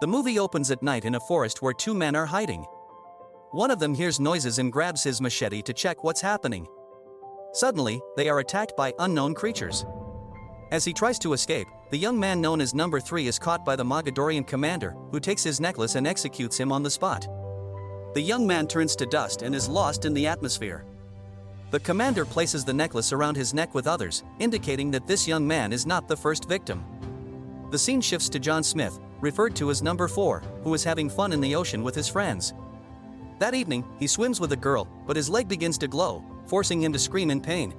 The movie opens at night in a forest where two men are hiding. One of them hears noises and grabs his machete to check what's happening. Suddenly, they are attacked by unknown creatures. As he tries to escape, the young man known as Number 3 is caught by the Mogadorian commander, who takes his necklace and executes him on the spot. The young man turns to dust and is lost in the atmosphere. The commander places the necklace around his neck with others, indicating that this young man is not the first victim. The scene shifts to John Smith, referred to as Number 4, who is having fun in the ocean with his friends. That evening, he swims with a girl, but his leg begins to glow, forcing him to scream in pain.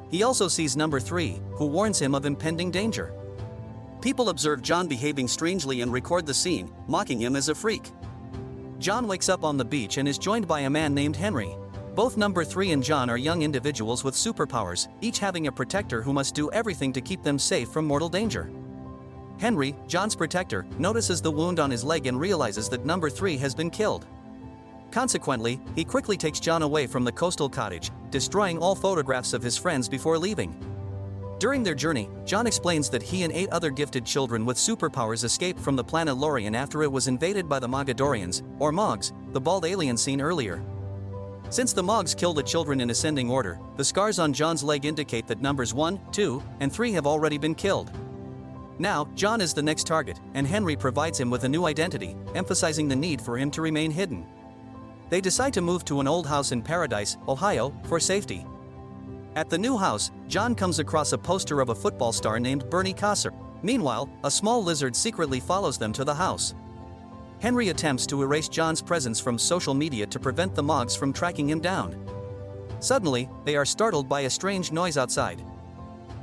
He also sees Number 3, who warns him of impending danger. People observe John behaving strangely and record the scene, mocking him as a freak. John wakes up on the beach and is joined by a man named Henry. Both Number 3 and John are young individuals with superpowers, each having a protector who must do everything to keep them safe from mortal danger. Henry, John's protector, notices the wound on his leg and realizes that Number 3 has been killed. Consequently, he quickly takes John away from the coastal cottage, destroying all photographs of his friends before leaving. During their journey, John explains that he and 8 other gifted children with superpowers escaped from the planet Lorien after it was invaded by the Mogadorians, or Mogs, the bald alien seen earlier. Since the Mogs kill the children in ascending order, the scars on John's leg indicate that numbers 1, 2, and 3 have already been killed. Now, John is the next target, and Henry provides him with a new identity, emphasizing the need for him to remain hidden. They decide to move to an old house in Paradise, Ohio, for safety. At the new house, John comes across a poster of a football star named Bernie Kosar. Meanwhile, a small lizard secretly follows them to the house. Henry attempts to erase John's presence from social media to prevent the Mogs from tracking him down. Suddenly, they are startled by a strange noise outside.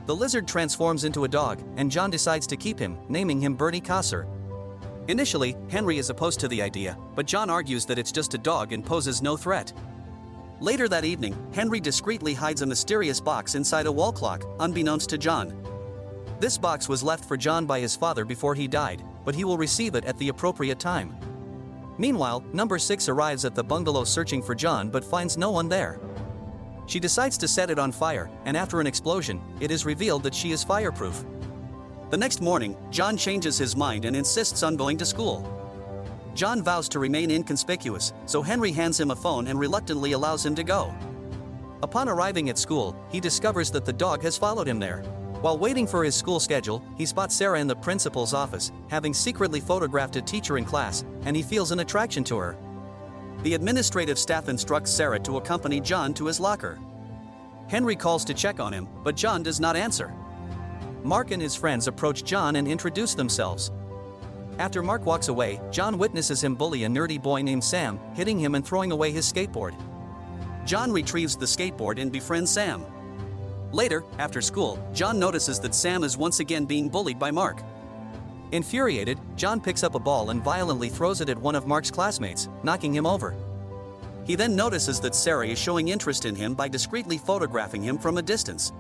The lizard transforms into a dog, and John decides to keep him, naming him Bernie Kosar. Initially, Henry is opposed to the idea, but John argues that it's just a dog and poses no threat. Later that evening, Henry discreetly hides a mysterious box inside a wall clock, unbeknownst to John. This box was left for John by his father before he died, but he will receive it at the appropriate time. Meanwhile, Number 6 arrives at the bungalow searching for John but finds no one there. She decides to set it on fire, and after an explosion, it is revealed that she is fireproof. The next morning, John changes his mind and insists on going to school. John vows to remain inconspicuous, so Henry hands him a phone and reluctantly allows him to go. Upon arriving at school, he discovers that the dog has followed him there. While waiting for his school schedule, he spots Sarah in the principal's office, having secretly photographed a teacher in class, and he feels an attraction to her. The administrative staff instructs Sarah to accompany John to his locker. Henry calls to check on him, but John does not answer. Mark and his friends approach John and introduce themselves. After Mark walks away, John witnesses him bully a nerdy boy named Sam, hitting him and throwing away his skateboard. John retrieves the skateboard and befriends Sam. Later, after school, John notices that Sam is once again being bullied by Mark. Infuriated, John picks up a ball and violently throws it at one of Mark's classmates, knocking him over. He then notices that Sarah is showing interest in him by discreetly photographing him from a distance.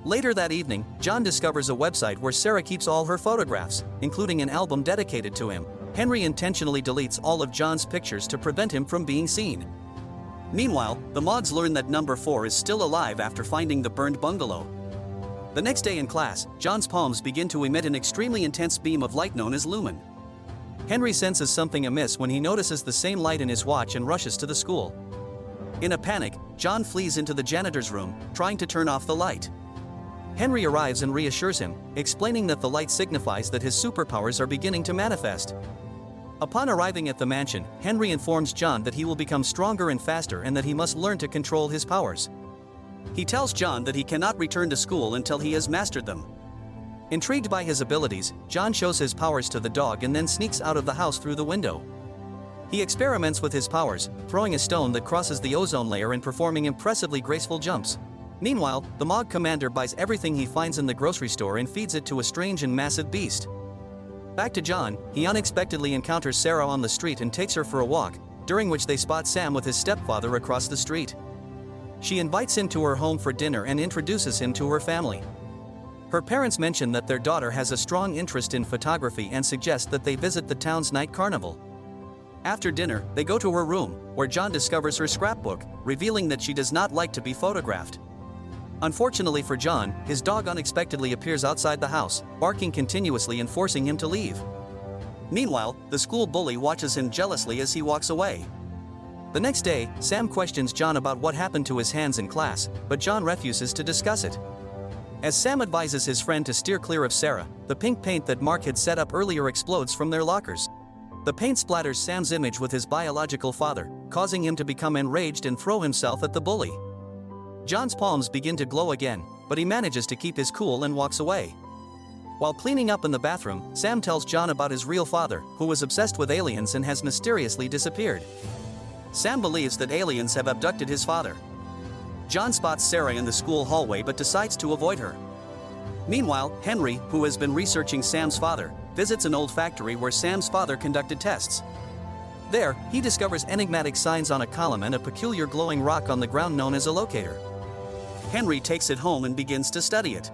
Later that evening, John discovers a website where Sarah keeps all her photographs, including an album dedicated to him. Henry intentionally deletes all of John's pictures to prevent him from being seen. Meanwhile, the Mogs learn that Number 4 is still alive after finding the burned bungalow. The next day in class, John's palms begin to emit an extremely intense beam of light known as lumen. Henry senses something amiss when he notices the same light in his watch and rushes to the school. In a panic, John flees into the janitor's room, trying to turn off the light. Henry arrives and reassures him, explaining that the light signifies that his superpowers are beginning to manifest. Upon arriving at the mansion, Henry informs John that he will become stronger and faster and that he must learn to control his powers. He tells John that he cannot return to school until he has mastered them. Intrigued by his abilities, John shows his powers to the dog and then sneaks out of the house through the window. He experiments with his powers, throwing a stone that crosses the ozone layer and performing impressively graceful jumps. Meanwhile, the Mog commander buys everything he finds in the grocery store and feeds it to a strange and massive beast. Back to John, he unexpectedly encounters Sarah on the street and takes her for a walk, during which they spot Sam with his stepfather across the street. She invites him to her home for dinner and introduces him to her family. Her parents mention that their daughter has a strong interest in photography and suggest that they visit the town's night carnival. After dinner, they go to her room, where John discovers her scrapbook, revealing that she does not like to be photographed. Unfortunately for John, his dog unexpectedly appears outside the house, barking continuously and forcing him to leave. Meanwhile, the school bully watches him jealously as he walks away. The next day, Sam questions John about what happened to his hands in class, but John refuses to discuss it. As Sam advises his friend to steer clear of Sarah, the pink paint that Mark had set up earlier explodes from their lockers. The paint splatters Sam's image with his biological father, causing him to become enraged and throw himself at the bully. John's palms begin to glow again, but he manages to keep his cool and walks away. While cleaning up in the bathroom, Sam tells John about his real father, who was obsessed with aliens and has mysteriously disappeared. Sam believes that aliens have abducted his father. John spots Sarah in the school hallway but decides to avoid her. Meanwhile, Henry, who has been researching Sam's father, visits an old factory where Sam's father conducted tests. There, he discovers enigmatic signs on a column and a peculiar glowing rock on the ground known as a locator. Henry takes it home and begins to study it.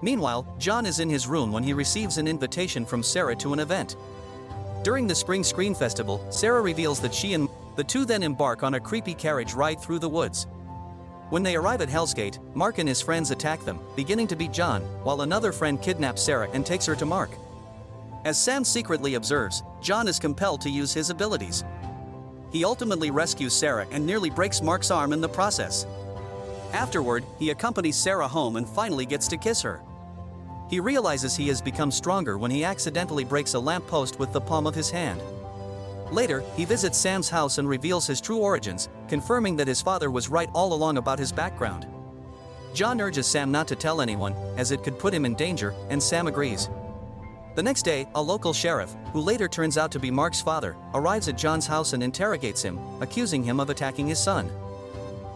Meanwhile, John is in his room when he receives an invitation from Sarah to an event. During the Spring Screen Festival, Sarah reveals that she and the two then embark on a creepy carriage ride through the woods. When they arrive at Hell's Gate, Mark and his friends attack them, beginning to beat John, while another friend kidnaps Sarah and takes her to Mark. As Sam secretly observes, John is compelled to use his abilities. He ultimately rescues Sarah and nearly breaks Mark's arm in the process. Afterward, he accompanies Sarah home and finally gets to kiss her. He realizes he has become stronger when he accidentally breaks a lamppost with the palm of his hand. Later, he visits Sam's house and reveals his true origins, confirming that his father was right all along about his background. John urges Sam not to tell anyone, as it could put him in danger, and Sam agrees. The next day, a local sheriff, who later turns out to be Mark's father, arrives at John's house and interrogates him, accusing him of attacking his son.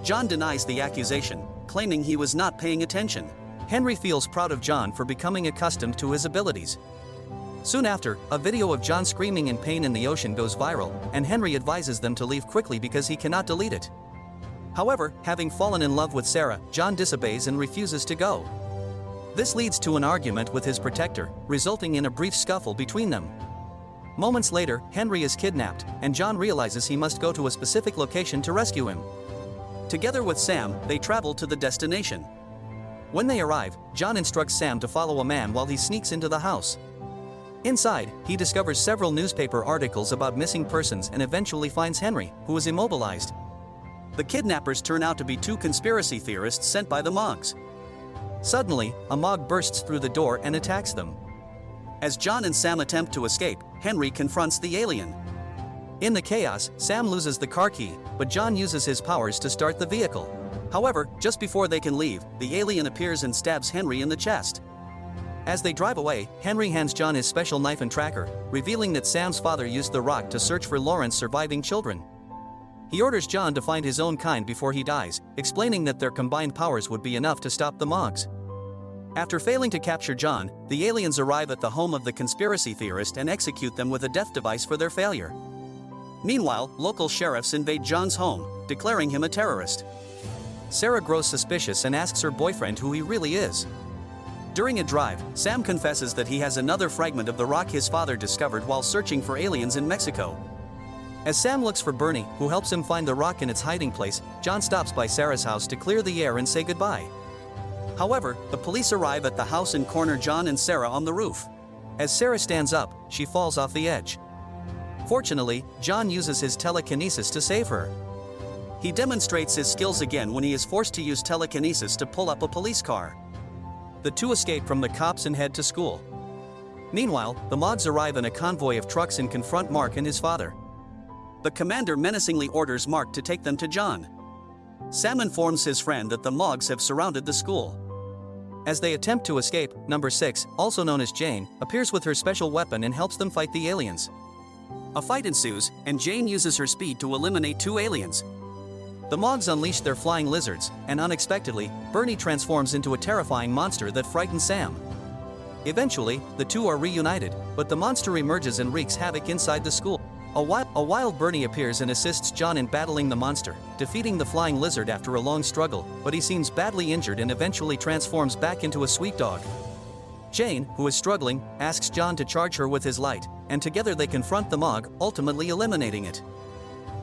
John denies the accusation, claiming he was not paying attention. Henry feels proud of John for becoming accustomed to his abilities. Soon after, a video of John screaming in pain in the ocean goes viral, and Henry advises them to leave quickly because he cannot delete it. However, having fallen in love with Sarah, John disobeys and refuses to go. This leads to an argument with his protector, resulting in a brief scuffle between them. Moments later, Henry is kidnapped, and John realizes he must go to a specific location to rescue him. Together with Sam, they travel to the destination. When they arrive, John instructs Sam to follow a man while he sneaks into the house. Inside, he discovers several newspaper articles about missing persons and eventually finds Henry, who is immobilized. The kidnappers turn out to be two conspiracy theorists sent by the Mogs. Suddenly, a Mog bursts through the door and attacks them. As John and Sam attempt to escape, Henry confronts the alien. In the chaos, Sam loses the car key, but John uses his powers to start the vehicle. However, just before they can leave, the alien appears and stabs Henry in the chest. As they drive away, Henry hands John his special knife and tracker, revealing that Sam's father used the rock to search for Lauren's surviving children. He orders John to find his own kind before he dies, explaining that their combined powers would be enough to stop the Mogs. After failing to capture John, the aliens arrive at the home of the conspiracy theorist and execute them with a death device for their failure. Meanwhile, local sheriffs invade John's home, declaring him a terrorist. Sarah grows suspicious and asks her boyfriend who he really is. During a drive, Sam confesses that he has another fragment of the rock his father discovered while searching for aliens in Mexico. As Sam looks for Bernie, who helps him find the rock in its hiding place, John stops by Sarah's house to clear the air and say goodbye. However, the police arrive at the house and corner John and Sarah on the roof. As Sarah stands up, she falls off the edge. Fortunately, John uses his telekinesis to save her. He demonstrates his skills again when he is forced to use telekinesis to pull up a police car. The two escape from the cops and head to school. Meanwhile, the Mogs arrive in a convoy of trucks and confront Mark and his father. The commander menacingly orders Mark to take them to John. Sam informs his friend that the Mogs have surrounded the school. As they attempt to escape, Number 6, also known as Jane, appears with her special weapon and helps them fight the aliens. A fight ensues, and Jane uses her speed to eliminate two aliens. The Mogs unleash their flying lizards, and unexpectedly, Bernie transforms into a terrifying monster that frightens Sam. Eventually, the two are reunited, but the monster emerges and wreaks havoc inside the school. A wild Bernie appears and assists John in battling the monster, defeating the flying lizard after a long struggle, but he seems badly injured and eventually transforms back into a sweet dog. Jane, who is struggling, asks John to charge her with his light, and together they confront the Mog, ultimately eliminating it.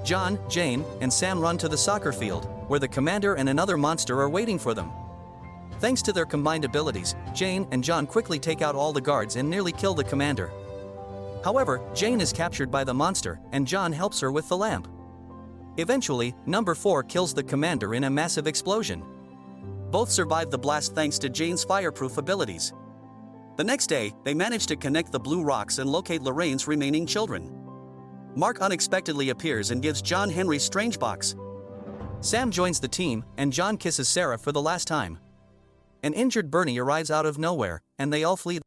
John, Jane, and Sam run to the soccer field, where the commander and another monster are waiting for them. Thanks to their combined abilities, Jane and John quickly take out all the guards and nearly kill the commander. However, Jane is captured by the monster, and John helps her with the lamp. Eventually, number 4 kills the commander in a massive explosion. Both survive the blast thanks to Jane's fireproof abilities. The next day, they manage to connect the blue rocks and locate Lorraine's remaining children. Mark unexpectedly appears and gives John Henry's strange box. Sam joins the team, and John kisses Sarah for the last time. An injured Bernie arrives out of nowhere, and they all flee